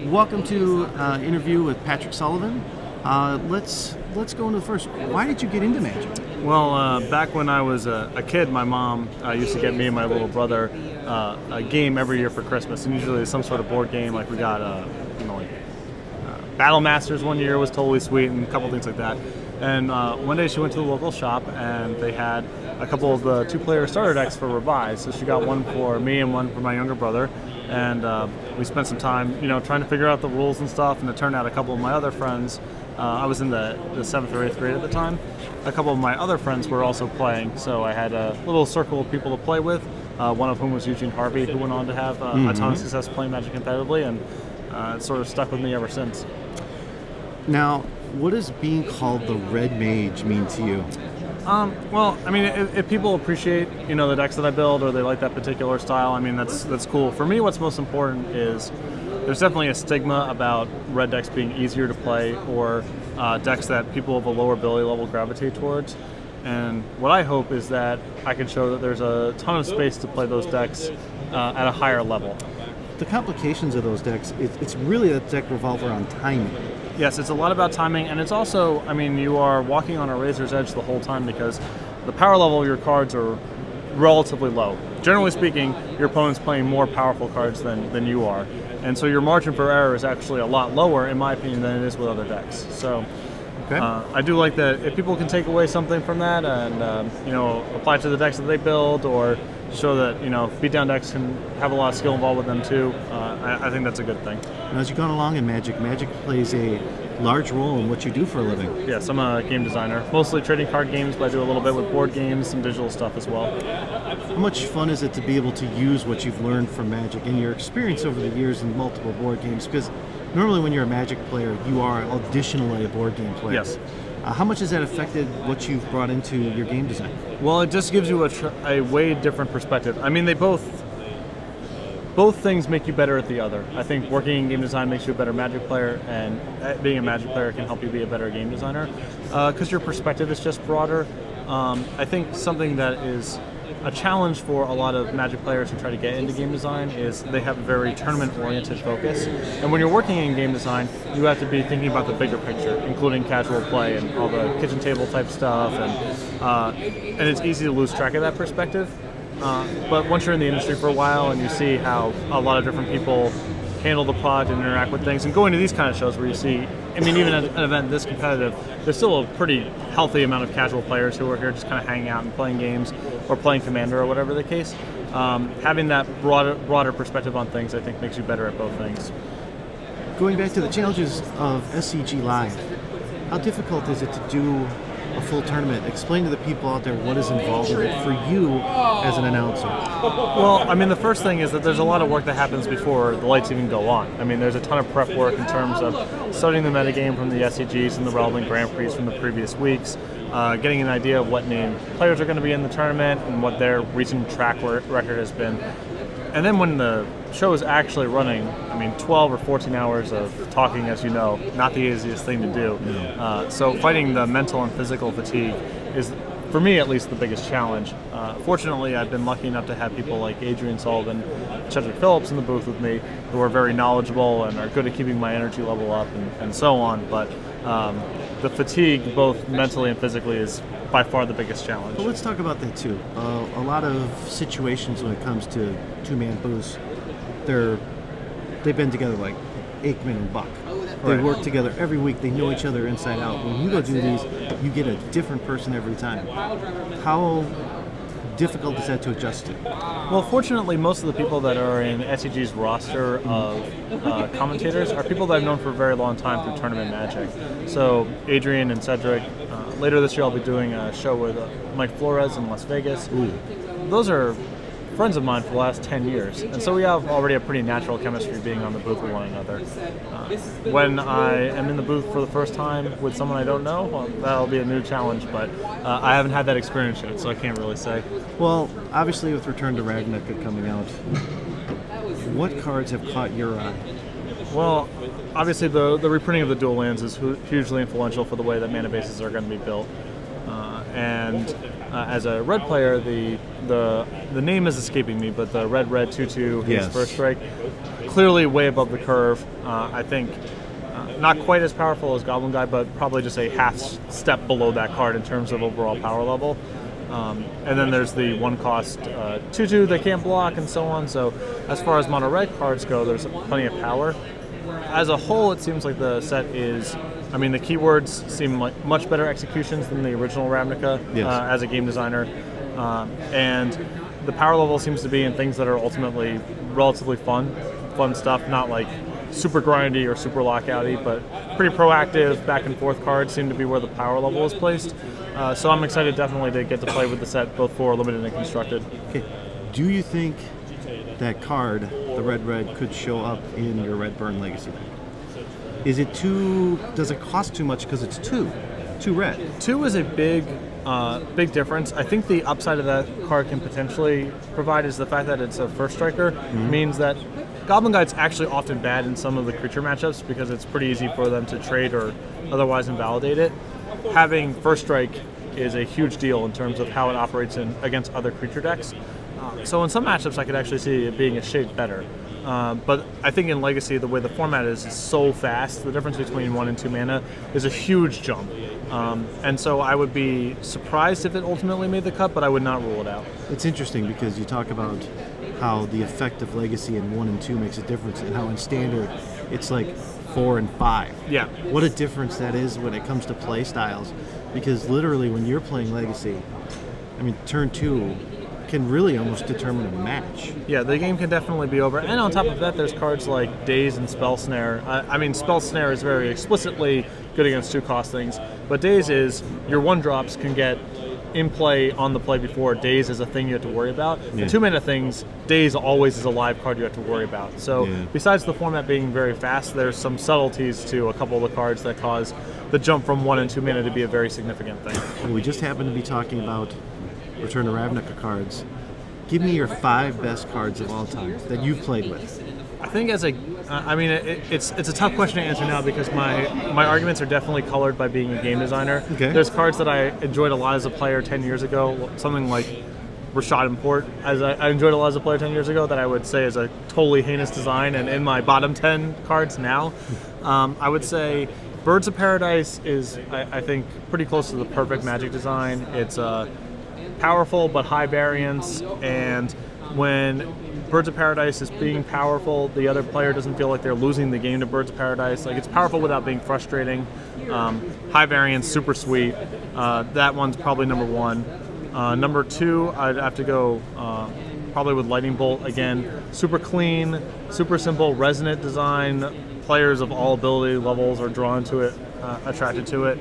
Welcome to interview with Patrick Sullivan. Let's go into the first. Why did you get into Magic? Well, back when I was a kid, my mom used to get me and my little brother a game every year for Christmas, and usually some sort of board game. Like we got, Battle Masters one year was totally sweet, and a couple things like that. And one day she went to the local shop, and they had a couple of the two-player starter decks for Revise. So she got one for me and one for my younger brother. And we spent some time, trying to figure out the rules and stuff. And it turned out a couple of my other friends, I was in the 7th or 8th grade at the time, a couple of my other friends were also playing. So I had a little circle of people to play with, one of whom was Eugene Harvey, who went on to have a ton of success playing Magic competitively, and it sort of stuck with me ever since. Now, what does being called the Red Mage mean to you? Well, I mean, if people appreciate, the decks that I build, or they like that particular style, I mean, that's cool. For me, what's most important is there's definitely a stigma about red decks being easier to play, or decks that people of a lower ability level gravitate towards. And what I hope is that I can show that there's a ton of space to play those decks at a higher level. The complications of those decks, it's really a deck revolve around timing. Yes, it's a lot about timing, and it's also, I mean, you are walking on a razor's edge the whole time because the power level of your cards are relatively low. Generally speaking, your opponent's playing more powerful cards than you are, and so your margin for error is actually a lot lower, in my opinion, than it is with other decks. So okay. I do like that if people can take away something from that and apply it to the decks that they build, or show that beatdown decks can have a lot of skill involved with them too. I think that's a good thing. Now, as you've gone along in Magic plays a large role in what you do for a living. Yes, I'm a game designer, mostly trading card games, but I do a little bit with board games, some digital stuff as well. How much fun is it to be able to use what you've learned from Magic and your experience over the years in multiple board games? Because normally when you're a Magic player, you are additionally a board game player. Yes. How much has that affected what you've brought into your game design? Well, it just gives you a way different perspective. I mean, both things make you better at the other. I think working in game design makes you a better Magic player, and being a Magic player can help you be a better game designer because your perspective is just broader. I think something that is a challenge for a lot of Magic players who try to get into game design is they have a very tournament-oriented focus. And when you're working in game design, you have to be thinking about the bigger picture, including casual play and all the kitchen table type stuff, and it's easy to lose track of that perspective. But once you're in the industry for a while and you see how a lot of different people handle the product and interact with things, and going to these kind of shows where you see, I mean, even at an event this competitive, there's still a pretty healthy amount of casual players who are here just kind of hanging out and playing games or playing Commander or whatever the case. Having that broader perspective on things, I think, makes you better at both things. Going back to the challenges of SCG Live, how difficult is it to do a full tournament? Explain to the people out there what is involved in it for you as an announcer. Well, I mean, the first thing is that there's a lot of work that happens before the lights even go on. I mean, there's a ton of prep work in terms of studying the metagame from the SCGs and the relevant Grand Prix from the previous weeks, getting an idea of what named players are going to be in the tournament and what their recent track record has been. And then when the show is actually running, I mean, 12 or 14 hours of talking, as you know, not the easiest thing to do. So fighting the mental and physical fatigue is, for me at least, the biggest challenge. Fortunately, I've been lucky enough to have people like Adrian Sullivan, Cedric Phillips in the booth with me, who are very knowledgeable and are good at keeping my energy level up and so on. But the fatigue, both mentally and physically, is by far the biggest challenge. Well, let's talk about that too. A lot of situations when it comes to two-man booths, they've been together like Aikman and Buck. They work together every week. They know each other inside out. When you go do these, you get a different person every time. How difficult is that to adjust to? Well, fortunately, most of the people that are in SCG's roster of commentators are people that I've known for a very long time through tournament Magic. So Adrian and Cedric. Later this year, I'll be doing a show with Mike Flores in Las Vegas. Ooh. Those are friends of mine for the last 10 years, and so we have already a pretty natural chemistry being on the booth with one another. When I am in the booth for the first time with someone I don't know, well, that'll be a new challenge, but I haven't had that experience yet, so I can't really say. Well, obviously with Return to Ravnica coming out, what cards have caught your eye? Well, obviously the reprinting of the dual lands is hugely influential for the way that mana bases are going to be built. And as a red player, the name is escaping me, but the red 2/2 yes. first strike, clearly way above the curve. I think not quite as powerful as Goblin Guy, but probably just a half step below that card in terms of overall power level. And then there's the 1-cost 2/2 that can't block and so on. So as far as mono red cards go, there's plenty of power. As a whole, it seems like the set is, I mean, the keywords seem like much better executions than the original Ravnica yes. As a game designer. And the power level seems to be in things that are ultimately relatively fun stuff, not like super grindy or super lockouty, but pretty proactive back and forth cards seem to be where the power level is placed. So I'm excited definitely to get to play with the set both for limited and constructed. Okay. Do you think that card, the red could show up in your red burn legacy deck? Is it too, does it cost too much because it's two red? 2 is a big difference. I think the upside of that card can potentially provide is the fact that it's a first striker, means that Goblin Guide's actually often bad in some of the creature matchups because it's pretty easy for them to trade or otherwise invalidate it. Having first strike is a huge deal in terms of how it operates against other creature decks. So in some matchups I could actually see it being a shade better. But I think in Legacy, the way the format is so fast, the difference between 1 and 2 mana is a huge jump. And so I would be surprised if it ultimately made the cut, but I would not rule it out. It's interesting because you talk about how the effect of Legacy in 1 and 2 makes a difference, and how in Standard it's like 4 and 5. Yeah. What a difference that is when it comes to play styles. Because literally when you're playing Legacy, I mean, turn 2 can really almost determine a match. Yeah, the game can definitely be over. And on top of that, there's cards like Daze and Spell Snare. I mean, Spell Snare is very explicitly good against 2-cost things, but Daze is your 1-drops can get in play on the play before Daze is a thing you have to worry about. Yeah. The 2-mana things, Daze always is a live card you have to worry about. So besides the format being very fast, there's some subtleties to a couple of the cards that cause the jump from 1 and 2 mana to be a very significant thing. Well, we just happen to be talking about Return to Ravnica cards. Give me your 5 best cards of all time that you've played with. I think as a, I mean, it's a tough question to answer now because my arguments are definitely colored by being a game designer. Okay. There's cards that I enjoyed a lot as a player 10 years ago, something like Rashad Import, as I enjoyed a lot as a player 10 years ago, that I would say is a totally heinous design, and in my bottom 10 cards now, I would say Birds of Paradise is, I think, pretty close to the perfect Magic design. It's powerful but high variance, and when Birds of Paradise is being powerful, the other player doesn't feel like they're losing the game to Birds of Paradise. Like, it's powerful without being frustrating. High variance, super sweet. That one's probably number 1. Number 2, I'd have to go probably with Lightning Bolt again. Super clean, super simple, resonant design. Players of all ability levels are drawn to it, attracted to it.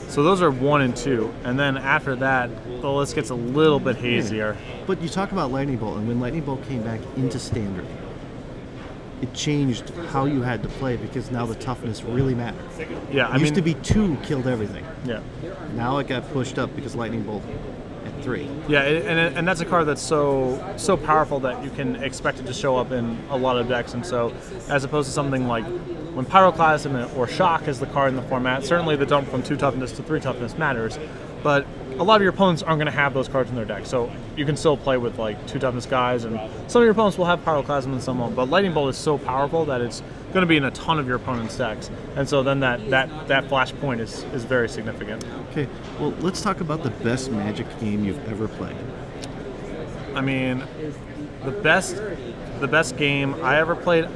So those are 1 and 2, and then after that, the list gets a little bit hazier. But you talk about Lightning Bolt, and when Lightning Bolt came back into Standard, it changed how you had to play because now the toughness really mattered. Yeah, I mean, used to be 2 killed everything. Yeah. Now it got pushed up because Lightning Bolt at 3. Yeah, and that's a card that's so powerful that you can expect it to show up in a lot of decks, and so as opposed to something like when Pyroclasm or Shock is the card in the format, certainly the jump from 2 toughness to 3 toughness matters, but a lot of your opponents aren't going to have those cards in their deck, so you can still play with like 2 toughness guys, and some of your opponents will have Pyroclasm and some won't, but Lightning Bolt is so powerful that it's going to be in a ton of your opponent's decks, and so then that flashpoint is very significant. Okay, well, let's talk about the best Magic game you've ever played. I mean, the best game I ever played,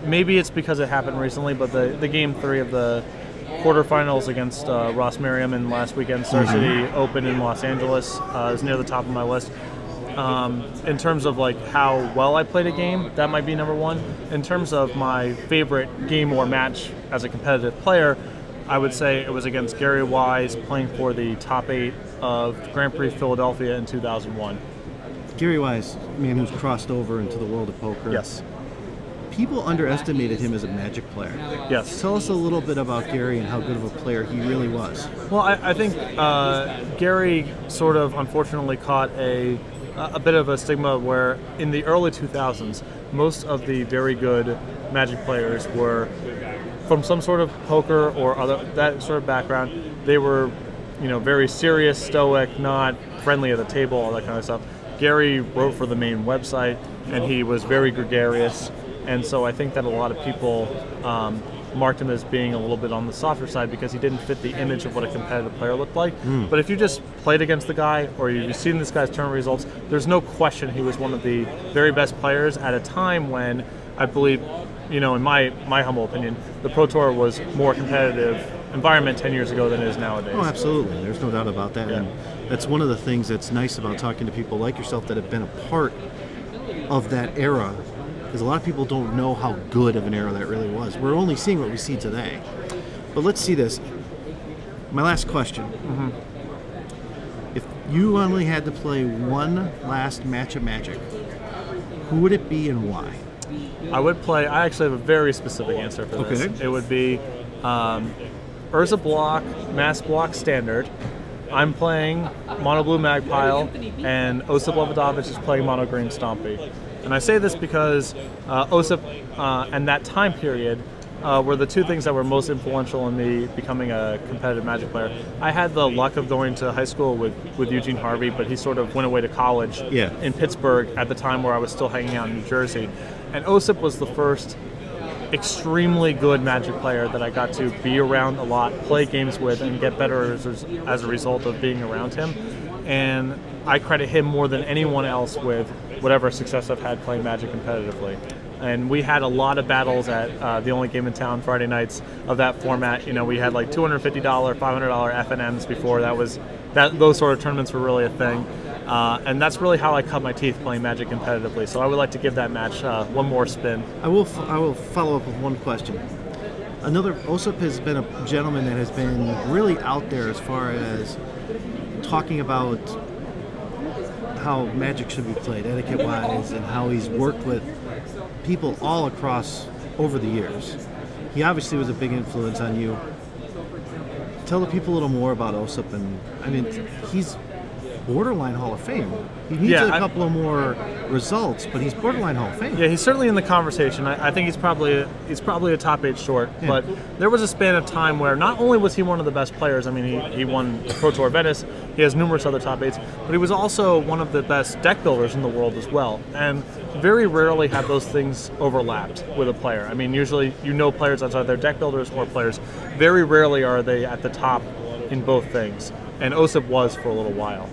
maybe it's because it happened recently, but the game 3 of the quarterfinals against Ross Merriam in last weekend's Star City Open in Los Angeles is near the top of my list. In terms of like how well I played a game, that might be number 1. In terms of my favorite game or match as a competitive player, I would say it was against Gary Wise playing for the top 8 of Grand Prix Philadelphia in 2001. Gary Wise, man who's crossed over into the world of poker. Yes. People underestimated him as a Magic player. Yes. Tell us a little bit about Gary and how good of a player he really was. Well, I think Gary sort of unfortunately caught a bit of a stigma where in the early 2000s, most of the very good Magic players were from some sort of poker or other that sort of background. They were very serious, stoic, not friendly at the table, all that kind of stuff. Gary wrote for the main website, and he was very gregarious, and so I think that a lot of people marked him as being a little bit on the softer side because he didn't fit the image of what a competitive player looked like. But if you just played against the guy, or you've seen this guy's tournament results, there's no question he was one of the very best players at a time when I believe, in my humble opinion, the Pro Tour was more competitive environment 10 years ago than it is nowadays. Oh, absolutely. There's no doubt about that. Yeah. And that's one of the things that's nice about talking to people like yourself that have been a part of that era, because a lot of people don't know how good of an era that really was. We're only seeing what we see today. But let's see this. My last question. If you only had to play one last match of Magic, who would it be and why? I actually have a very specific answer for this. Okay. It would be Urza Block, Mass Block Standard. I'm playing Mono Blue Magpile, and Osip Levodovich is playing Mono Green Stompy. And I say this because Osip and that time period were the two things that were most influential in me becoming a competitive Magic player. I had the luck of going to high school with Eugene Harvey, but he sort of went away to college in Pittsburgh at the time where I was still hanging out in New Jersey. And Osip was the first extremely good Magic player that I got to be around a lot, play games with, and get better as a result of being around him. And I credit him more than anyone else with whatever success I've had playing Magic competitively. And we had a lot of battles at the only game in town Friday nights of that format. We had like $250, $500 FNMs before those sort of tournaments were really a thing. And that's really how I cut my teeth playing Magic competitively. So I would like to give that match one more spin. I will follow up with one question. Osip has been a gentleman that has been really out there as far as talking about how Magic should be played, etiquette-wise, and how he's worked with people all across over the years. He obviously was a big influence on you. Tell the people a little more about Osip, and he's borderline Hall of Fame. He needs a couple of more results, but he's borderline Hall of Fame. Yeah, he's certainly in the conversation. I think he's probably a top 8 short. Yeah. But there was a span of time where not only was he one of the best players. I mean, he won Pro Tour Venice. He has numerous other top 8s, but he was also one of the best deck builders in the world as well. And very rarely have those things overlapped with a player. I mean, usually players outside their deck builders or players. Very rarely are they at the top in both things. And Osip was for a little while.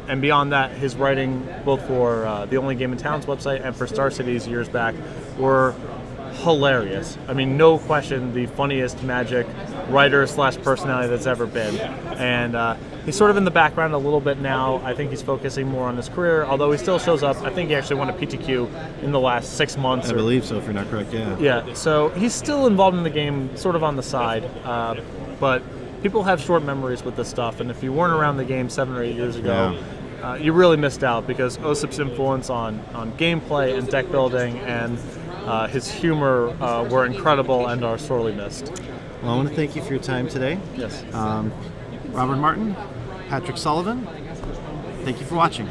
And beyond that, his writing, both for the Only Game in Town's website and for Star Cities years back, were hilarious. I mean, no question, the funniest Magic writer / personality that's ever been. And he's sort of in the background a little bit now. I think he's focusing more on his career, although he still shows up. I think he actually won a PTQ in the last 6 months. I believe so, if you're not correct, yeah. Yeah, so he's still involved in the game, sort of on the side, but people have short memories with this stuff, and if you weren't around the game 7 or 8 years ago, you really missed out, because Osip's influence on gameplay and deck building and his humor were incredible and are sorely missed. Well, I want to thank you for your time today. Yes. Robert Martin, Patrick Sullivan, thank you for watching.